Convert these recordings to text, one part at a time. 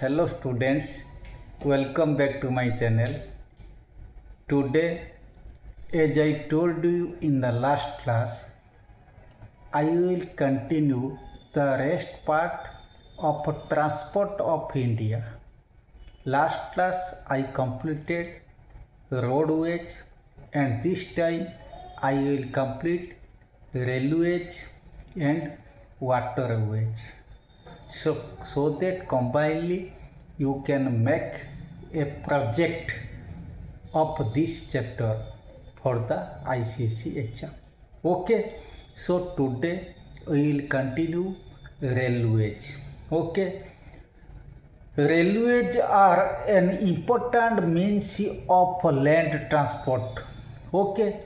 Hello students, welcome back to my channel. Today, as I told you in the last class, I will continue the rest part of transport of India. Last class I completed roadways and this time I will complete railways and waterways. So that combinedly you can make a project of this chapter for the icse exam. Okay, so today we will continue railways. Okay, railways are an important means of land transport. Okay,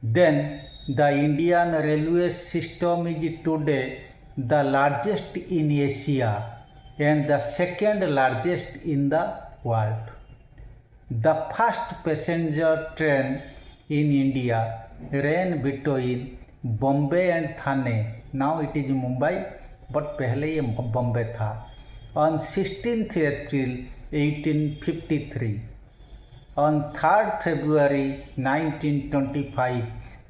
then the Indian railway system is today the largest in Asia and the second largest in the world. The first passenger train in India ran between Bombay and Thane. Now it is Mumbai, but पहले ये बॉम्बे था. On 16th April 1853. On 3rd February 1925,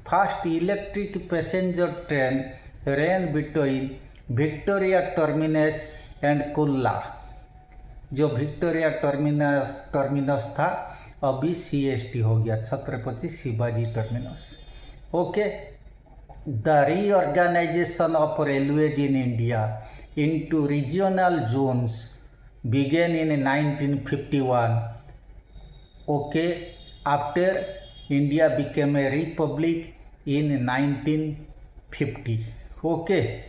first electric passenger train ran between Victoria Terminus and Kulla. जो Victoria Terminus था अभी CST हो गया, Chhatrapati Shivaji Terminus. Okay, the reorganisation of railways in India into regional zones began in 1951. Okay, after India became a republic in 1950. Okay,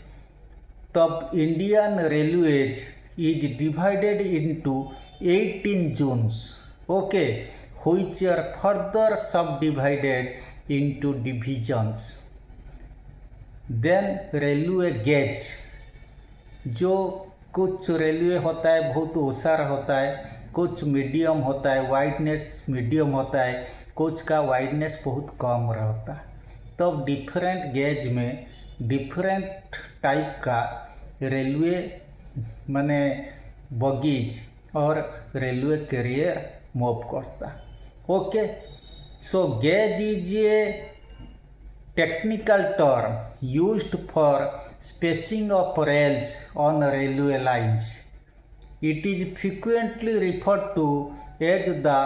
तब Indian Railways is divided into 18 zones. Okay, which are further subdivided into divisions. Then railway gauge, जो कुछ railway होता है बहुत ओसार होता है, कुछ medium होता है, वाइडनेस मीडियम होता है, कुछ का वाइडनेस बहुत कम रहता है. तब डिफरेंट गेज में डिफरेंट टाइप का रेलवे माने बगीज और रेलवे कैरियर मूव करता. Okay, so gauge is a technical term used for spacing of rails on railway lines. It is frequently referred to as the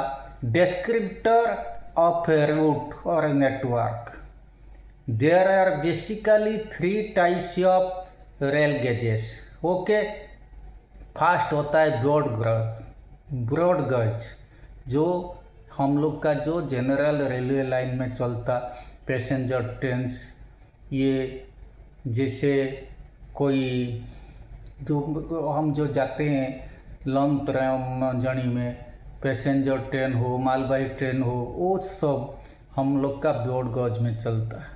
descriptor of a route or a network. There are basically three types of rail gauges. Okay, first होता है broad गज, जो हम लोग का जो general railway line में चलता पैसेंजर ट्रेन्स, ये जैसे कोई हम जो जाते हैं लॉन्ग ट्रेन जर्नी में, पैसेंजर ट्रेन हो, मालवाही ट्रेन हो, वो सब हम लोग का ब्रॉड गज में चलता है.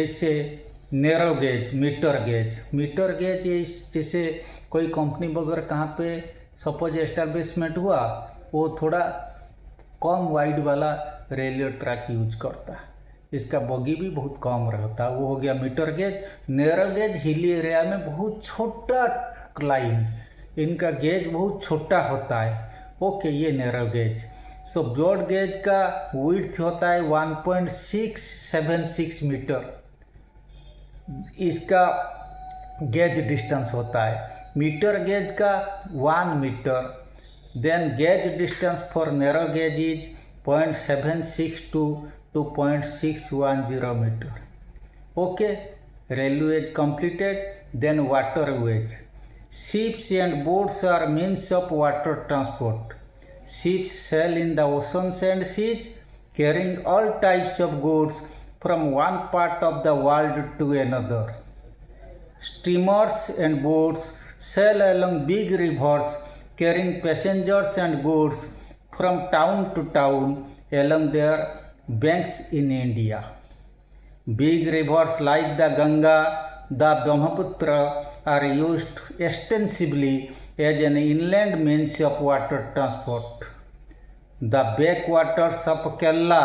ऐसे नैरो गेज, मीटर गेज जैसे कोई कंपनी वगैरह कहाँ पे सपोज एस्टैब्लिशमेंट हुआ, वो थोड़ा कम वाइड वाला रेलवे ट्रैक यूज करता है, इसका बगी भी बहुत कम रहता है, वो हो गया metre gauge. Narrow gauge hilly area में बहुत छोटा लाइन, इनका गेज बहुत छोटा होता है. ओके, ये narrow gauge. So broad gauge का विड्थ होता है 1.676 मीटर, इसका गेज डिस्टेंस होता है. मीटर गेज का 1 metre. Then gauge distance for narrow gauge is 0.762 to 0.610 meter. Okay, railways completed. Then waterways. Ships and boats are means of water transport. Ships sail in the oceans and seas, carrying all types of goods from one part of the world to another. Steamers and boats sail along big rivers, carrying passengers and goods from town to town along their banks in India. Big rivers like the Ganga, the Brahmaputra are used extensively as an inland means of water transport. The backwaters of Kerala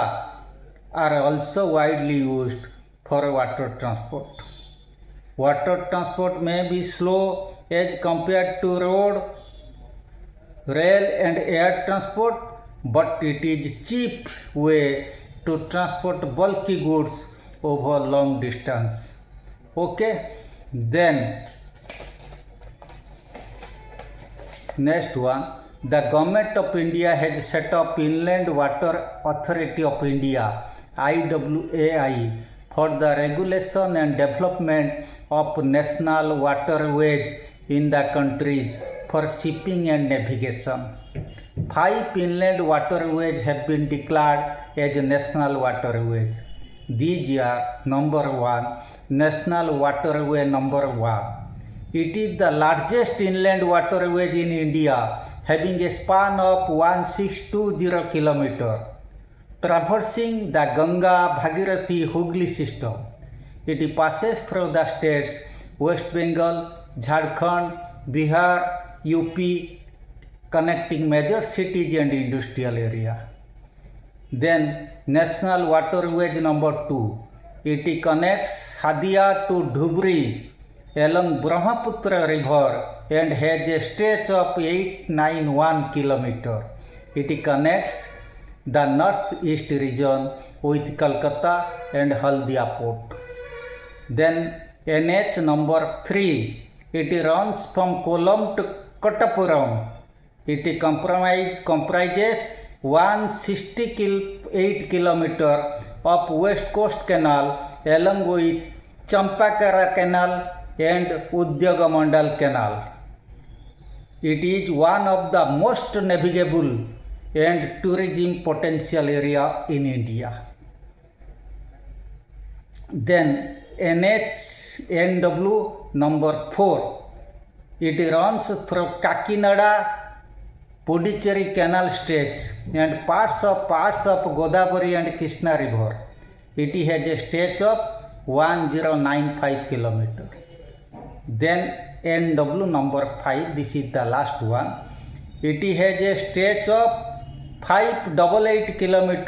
are also widely used for water transport. Water transport may be slow as compared to road rail and air transport, but it is cheap way to transport bulky goods over long distance. Okay, then next one, the Government of India has set up Inland Water Authority of India IWAI for the regulation and development of national waterways in the countries for shipping and navigation. 5 inland waterways have been declared as national waterways. These are number 1, National Waterway number 1. It is the largest inland waterway in India, having a span of 1620 km, traversing the Ganga Bhagirathi Hooghly system. It passes through the states West Bengal, Jharkhand, Bihar, UP, connecting major cities and industrial area. Then National Waterway number 2. It connects Hadia to Dhubri along Brahmaputra river and has a stretch of 891 km. It connects the northeast region with Calcutta and Haldia port. Then NH number 3. It runs from Kollam to Kottapuram. It comprises 168 km of West Coast Canal along with Champakara Canal and Udyagamandal Canal. It is one of the most navigable and tourism potential area in India. Then NHNW number 4. It runs through Kakinada, Puducherry Canal stretch and parts of Godavari and Krishna river. It has a stretch of 1095 km. Then NW number 5, this is the last one. It has a stretch of 588 km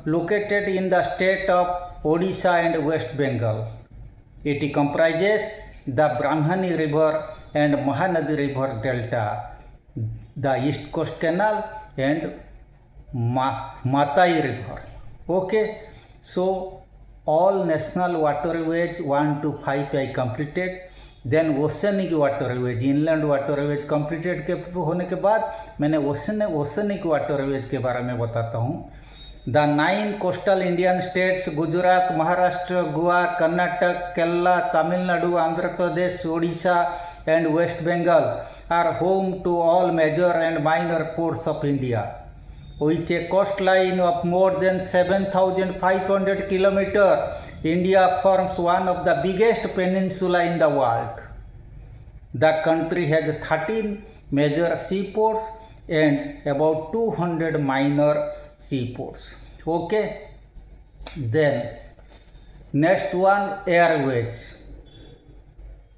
located in the state of Odisha and West Bengal. It comprises the Brahmani river and Mahanadi river delta, the East Coast Canal and Matai river. Okay, so all national waterways 1 to 5 I completed. Then oceanic waterways, inland waterways completed के होने के बाद मैंने oceanic waterways के बारे में बताता हूँ. The 9 coastal Indian states Gujarat, Maharashtra, Goa, Karnataka, Kerala, Tamil Nadu, Andhra Pradesh, Odisha and West Bengal are home to all major and minor ports of India. With a coastline of more than 7,500 km, India forms one of the biggest peninsula in the world. The country has 13 major seaports and about 200 minor seaports. Okay. Then next one, airways.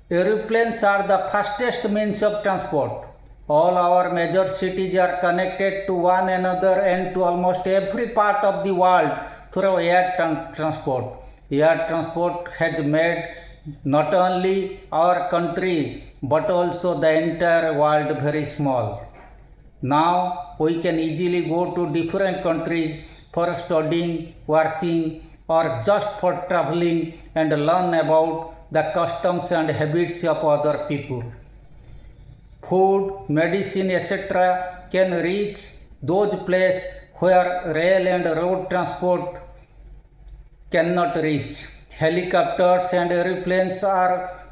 Aeroplanes are the fastest means of transport. All our major cities are connected to one another and to almost every part of the world through air transport. Air transport has made not only our country but also the entire world very small. Now we can easily go to different countries for studying, working or just for traveling and learn about the customs and habits of other people. Food, medicine, etc. can reach those places where rail and road transport cannot reach. Helicopters and aeroplanes are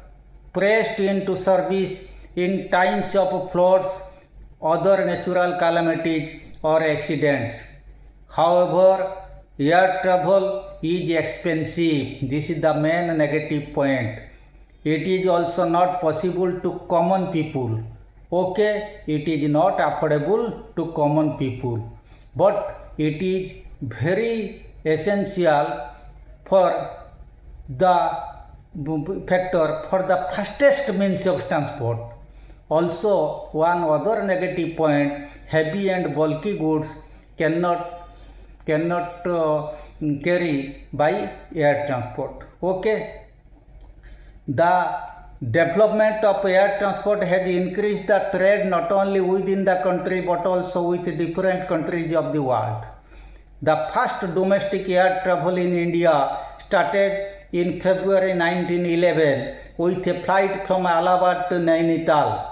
pressed into service in times of floods, other natural calamities or accidents. However, air travel is expensive. This is the main negative point. It is also not possible to common people. Okay, it is not affordable to common people, but it is very essential for the factor for the fastest means of transport. Also, one other negative point, heavy and bulky goods cannot carry by air transport. Okay. The Development of air transport has increased the trade not only within the country but also with different countries of the world. The first domestic air travel in India started in February 1911 with a flight from Allahabad to Nainital.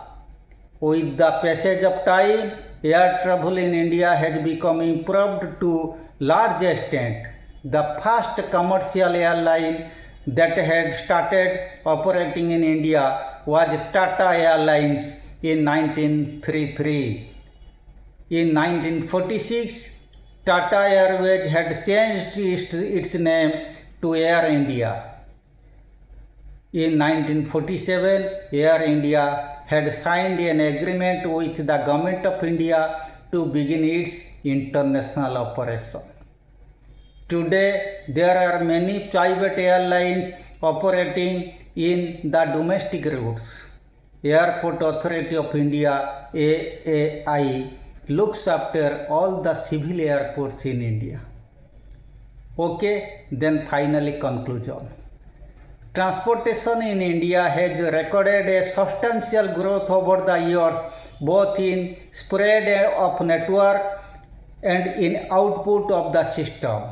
With the passage of time, air travel in India has become improved to large extent. The first commercial airline that had started operating in India was Tata Airlines in 1933. In 1946, Tata Airways had changed its name to Air India. In 1947, Air India had signed an agreement with the Government of India to begin its international operation. Today, there are many private airlines operating in the domestic routes. Airport Authority of India (AAI) looks after all the civil airports in India. Okay, then finally conclusion. Transportation in India has recorded a substantial growth over the years, both in spread of network and in output of the system.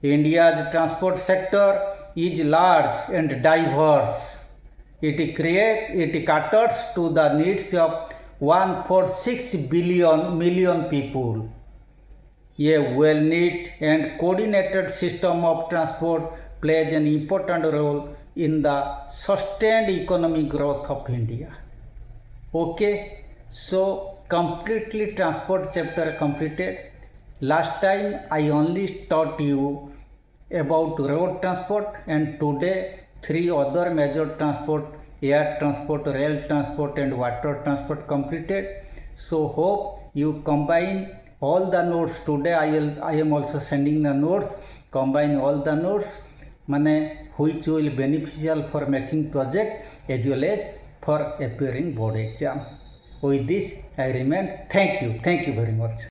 India's transport sector is large and diverse. It caters to the needs of 146 million people. A well-knit and coordinated system of transport plays an important role in the sustained economic growth of India. Okay, so completely transport chapter completed. Last time I only taught you about road transport, and today 3 other major transport: air transport, rail transport and water transport completed. So hope you combine all the notes. Today I am also sending the notes. Combine all the notes which will beneficial for making project as well as for appearing board exam. With this I remain. Thank you very much.